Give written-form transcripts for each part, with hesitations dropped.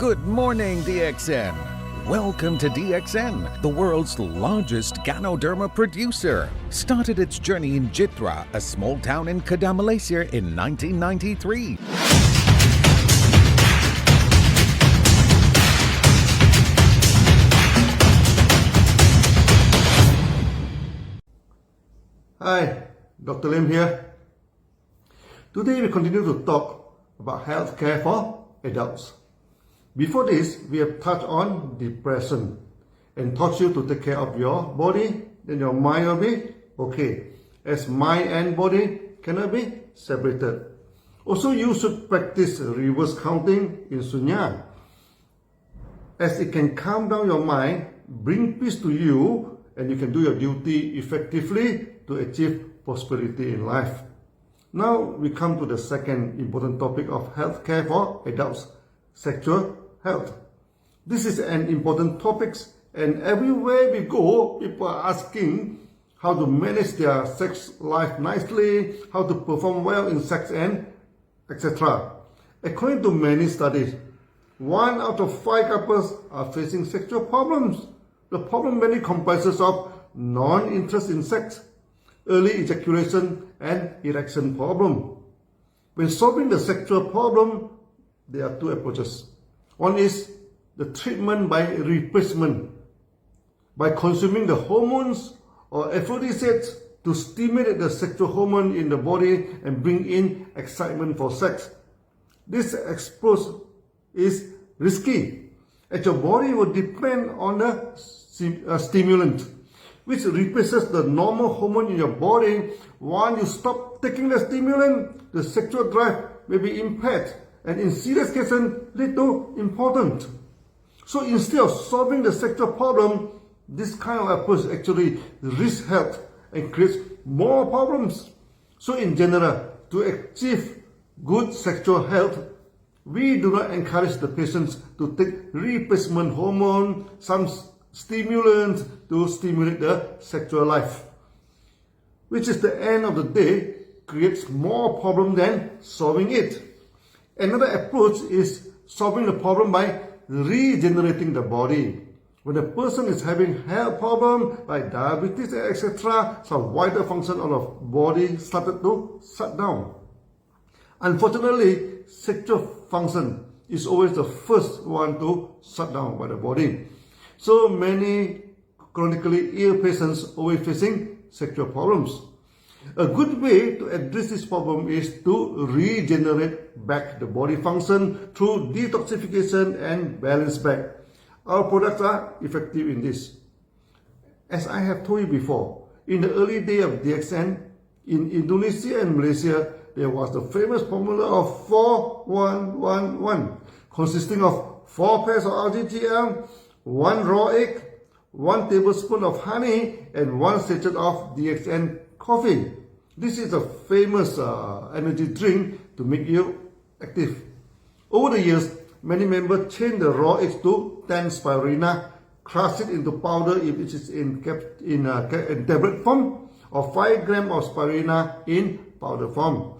Good morning, DXN. Welcome to DXN, the world's largest Ganoderma producer. Started its journey in Jitra, a small town in Kedah, Malaysia in 1993. Hi, Dr. Lim here. Today we continue to talk about healthcare for adults. Before this, we have touched on depression and taught you to take care of your body, then your mind will be okay, as mind and body cannot be separated. Also, you should practice reverse counting in Sunya, as it can calm down your mind, bring peace to you, and you can do your duty effectively to achieve prosperity in life. Now we come to the second important topic of healthcare for adults, sexual health. This is an important topic, and everywhere we go, people are asking how to manage their sex life nicely, how to perform well in sex, and etc. According to many studies, 1 out of 5 couples are facing sexual problems. The problem mainly comprises of non-interest in sex, early ejaculation, and erection problem. When solving the sexual problem, there are two approaches. One is the treatment by replacement, by consuming the hormones or aphrodisiacs to stimulate the sexual hormone in the body and bring in excitement for sex. This approach is risky, as your body will depend on the stimulant, which replaces the normal hormone in your body. Once you stop taking the stimulant, the sexual drive may be impaired, and in serious cases lead to impotence. So instead of solving the sexual problem, this kind of approach actually risks health and creates more problems. So in general, to achieve good sexual health, we do not encourage the patients to take replacement hormone, some stimulants to stimulate the sexual life, which is the end of the day creates more problem than solving it. Another approach is solving the problem by regenerating the body. When a person is having health problem like diabetes, etc., some vital function of the body started to shut down. Unfortunately, sexual function is always the first one to shut down by the body. So many chronically ill patients always facing sexual problems. A good way to address this problem is to regenerate back the body function through detoxification and balance back. Our products are effective in this. As I have told you before, in the early day of DXN, in Indonesia and Malaysia, there was the famous formula of 4-1-1-1, consisting of 4 pairs of RGGL, 1 raw egg, 1 tablespoon of honey, and 1 sachet of DXN coffee. This is a famous energy drink to make you active. Over the years, many members change the raw eggs to 10 spirulina, crush it into powder if it is in tablet form, or 5 grams of spirulina in powder form.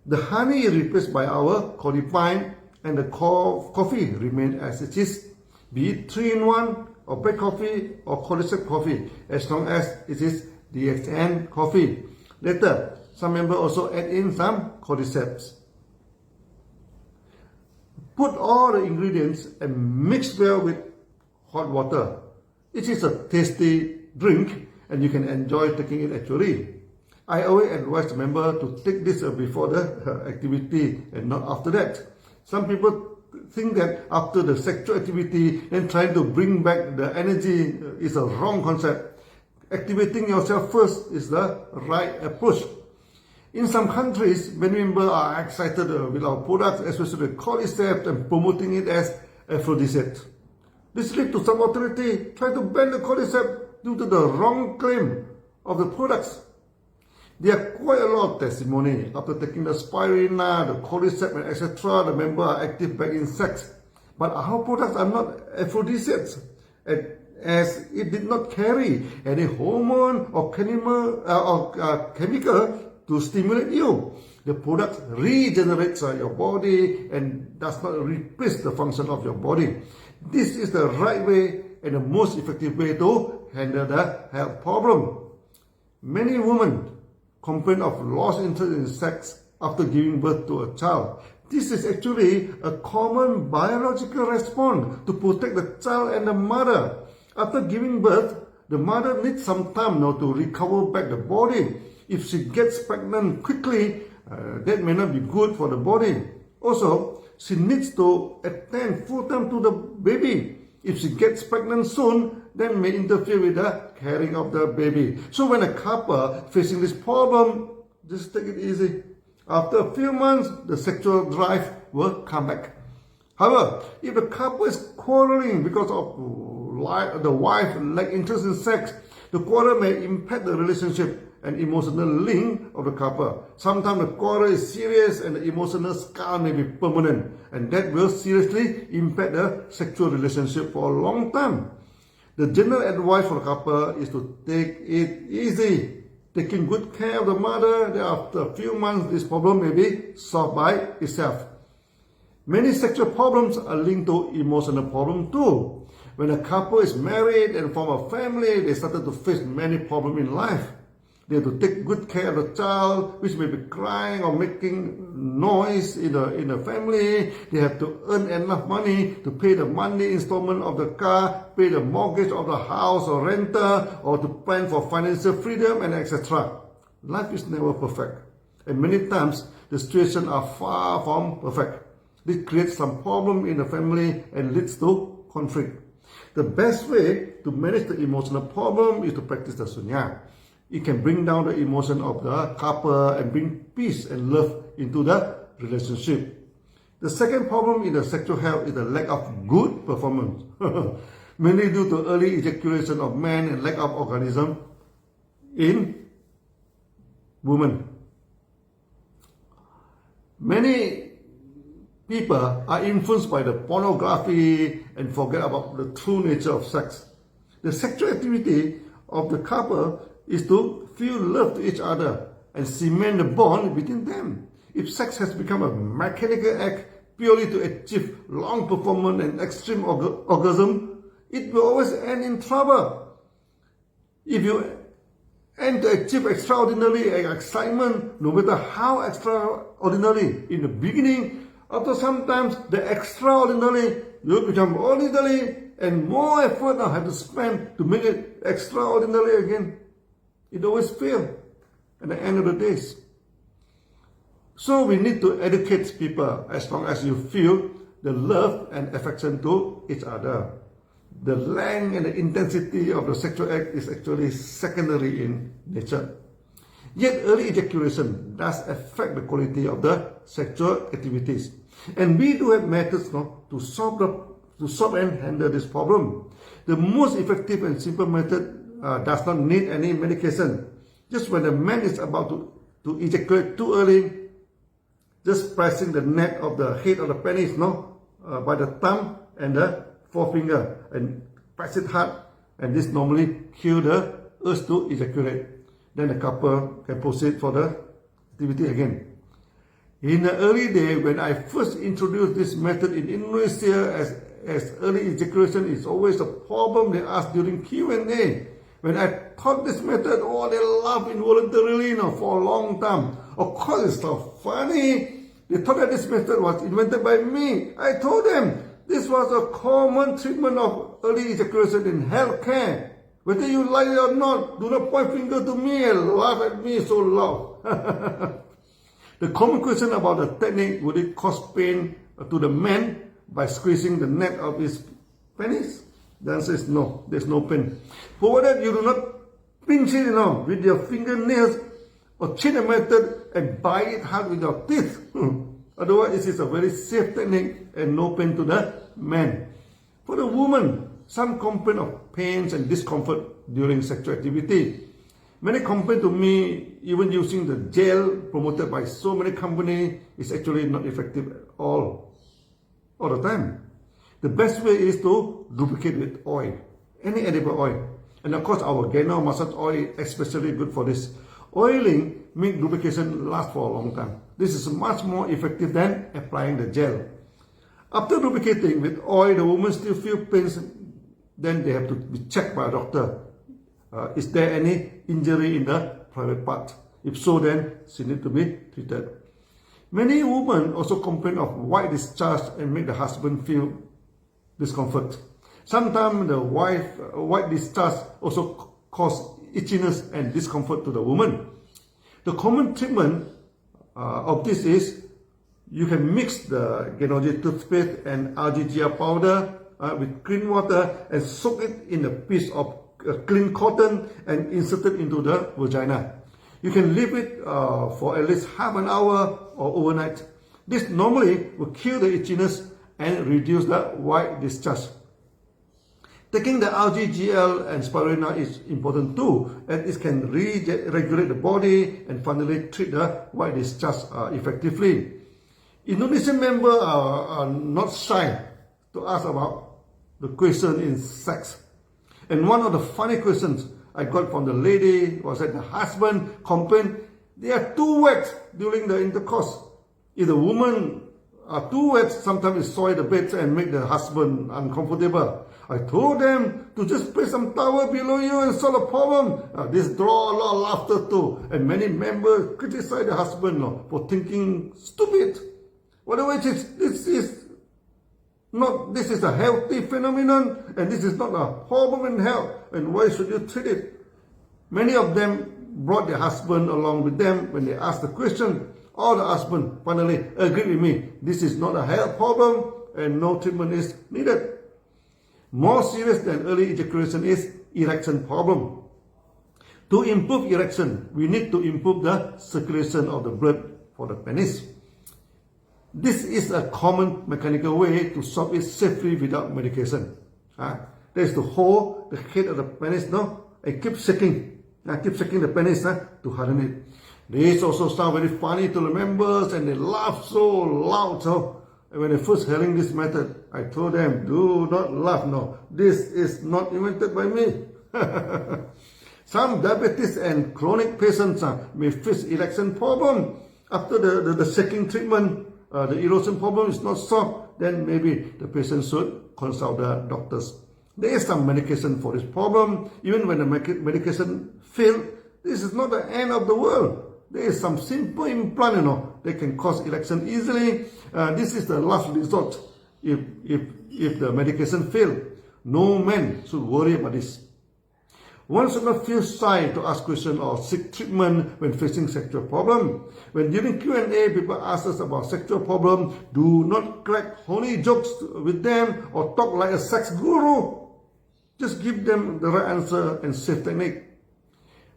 The honey is replaced by our codifine, and the coffee remains as it is, be it 3-in-1 or black coffee or cordyceps coffee, as long as it is DXN coffee. Later, some members also add in some cordyceps. Put all the ingredients and mix well with hot water. It is a tasty drink and you can enjoy taking it actually. I always advise the member to take this before the activity and not after that. Some people think that after the sexual activity, then trying to bring back the energy is a wrong concept. Activating yourself first is the right approach. In some countries, many members are excited with our products, especially the cordyceps, and promoting it as aphrodisiac. This leads to some authority try to ban the cordyceps due to the wrong claim of the products. There are quite a lot of testimony. After taking the spirulina, the cordyceps, etc., the members are active back in sex. But our products are not aphrodisiacs, as it did not carry any hormone or chemical to stimulate you. The product regenerates your body and does not replace the function of your body. This is the right way and the most effective way to handle the health problem. Many women complain of lost interest in sex after giving birth to a child. This is actually a common biological response to protect the child and the mother. After giving birth, the mother needs some time now to recover back the body. If she gets pregnant quickly, that may not be good for the body. Also, she needs to attend full-time to the baby. If she gets pregnant soon, that may interfere with the caring of the baby. So when a couple facing this problem, just take it easy. After a few months, the sexual drive will come back. However, if the couple is quarreling because of the wife lack interest in sex, the quarrel may impact the relationship and emotional link of the couple. Sometimes the quarrel is serious and the emotional scar may be permanent, and that will seriously impact the sexual relationship for a long time. The general advice for the couple is to take it easy. Taking good care of the mother, then after a few months, this problem may be solved by itself. Many sexual problems are linked to emotional problems too. When a couple is married and form a family, they started to face many problems in life. They have to take good care of the child, which may be crying or making noise in the family. They have to earn enough money to pay the monthly installment of the car, pay the mortgage of the house or rental, or to plan for financial freedom, and etc. Life is never perfect, and many times the situations are far from perfect. This creates some problem in the family and leads to conflict. The best way to manage the emotional problem is to practice the sunya. It can bring down the emotion of the couple and bring peace and love into the relationship. The second problem in the sexual health is the lack of good performance. Mainly due to early ejaculation of men and lack of orgasm in women. Many people are influenced by the pornography and forget about the true nature of sex. The sexual activity of the couple is to feel love to each other and cement the bond between them. If sex has become a mechanical act purely to achieve long performance and extreme orgasm, it will always end in trouble. If you aim to achieve extraordinary excitement, no matter how extraordinary in the beginning, after sometimes the extraordinary will become ordinary and more effort now have to spend to make it extraordinary again. It always fails at the end of the days. So we need to educate people as long as you feel the love and affection to each other. The length and the intensity of the sexual act is actually secondary in nature. Yet early ejaculation does affect the quality of the sexual activities. And we do have methods to solve and handle this problem. The most effective and simple method does not need any medication. Just when the man is about to ejaculate too early, just pressing the neck of the head of the penis by the thumb and the forefinger and press it hard, and this normally kills the urge to ejaculate. Then the couple can proceed for the activity again. In the early days, when I first introduced this method in Indonesia, as early ejaculation is always a problem they ask during Q&A. When I taught this method, they laughed involuntarily for a long time. Of course, it's so funny. They thought that this method was invented by me. I told them this was a common treatment of early ejaculation in healthcare. Whether you like it or not, do not point finger to me and laugh at me so loud. The common question about the technique, would it cause pain to the man by squeezing the neck of his penis? The answer is no, there's no pain. Provided you do not pinch it with your fingernails or cheat the method and bite it hard with your teeth. Otherwise, this is a very safe technique and no pain to the man. For the woman, some complain of pains and discomfort during sexual activity. Many complain to me, even using the gel promoted by so many companies is actually not effective at all the time. The best way is to lubricate with oil, any edible oil. And of course, our Gano massage oil is especially good for this. Oiling make lubrication last for a long time. This is much more effective than applying the gel. After lubricating with oil, the woman still feels pains, then they have to be checked by a doctor. Is there any injury in the private part? If so, then she needs to be treated. Many women also complain of white discharge and make the husband feel discomfort. Sometimes the white discharge also cause itchiness and discomfort to the woman. The common treatment of this is you can mix the Genoji toothpaste and RGGR powder with clean water and soak it in a piece of clean cotton and insert it into the vagina. You can leave it for at least half an hour or overnight. This normally will kill the itchiness and reduce the white discharge. Taking the RGGL and Spirulina is important too, and it can regulate the body and finally treat the white discharge effectively. Indonesian members are not shy to ask about the question in sex. And one of the funny questions I got from the lady was that the husband complained they are too wet during the intercourse. If the woman are too wet, sometimes it soil the bed and make the husband uncomfortable. I told them to just place some towel below you and solve the problem. This draw a lot of laughter too. And many members criticize the husband for thinking stupid. Whatever it is, this is a healthy phenomenon and this is not a problem in health. And why should you treat it? Many of them brought their husband along with them when they asked the question. All the husband finally agreed with me. This is not a health problem and no treatment is needed. More serious than early ejaculation is erection problem. To improve erection, we need to improve the circulation of the blood for the penis. This is a common mechanical way to solve it safely without medication. That is to hold the head of the penis and keep shaking. Keep shaking the penis to harden it. This also sounds very funny to the members and they laugh so loud. So when they first hearing this method, I told them, do not laugh. No, this is not invented by me. Some diabetes and chronic patients may face erection problem. After the shaking treatment, the erosion problem is not solved, then maybe the patient should consult the doctors. There is some medication for this problem. Even when the medication fails, this is not the end of the world. There is some simple implant, they can cause erection easily. This is the last resort if the medication fails. No man should worry about this. One should not feel shy to ask questions or seek treatment when facing sexual problem. When during Q&A people ask us about sexual problem, do not crack honey jokes with them or talk like a sex guru. Just give them the right answer and safe technique.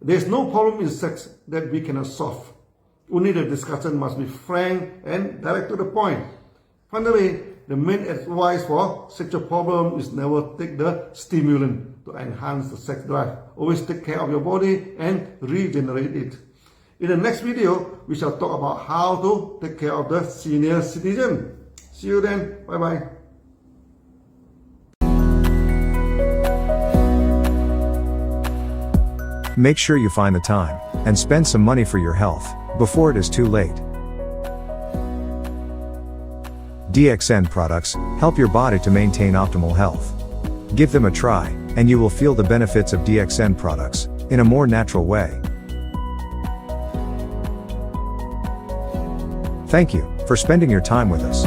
There is no problem in sex that we cannot solve. Only the discussion must be frank and direct to the point. Finally, the main advice for sexual problem is never take the stimulant to enhance the sex drive. Always take care of your body and regenerate it. In the next video, we shall talk about how to take care of the senior citizen. See you then. Bye-bye. Make sure you find the time and spend some money for your health before it is too late. DXN products help your body to maintain optimal health. Give them a try, and you will feel the benefits of DXN products in a more natural way. Thank you for spending your time with us.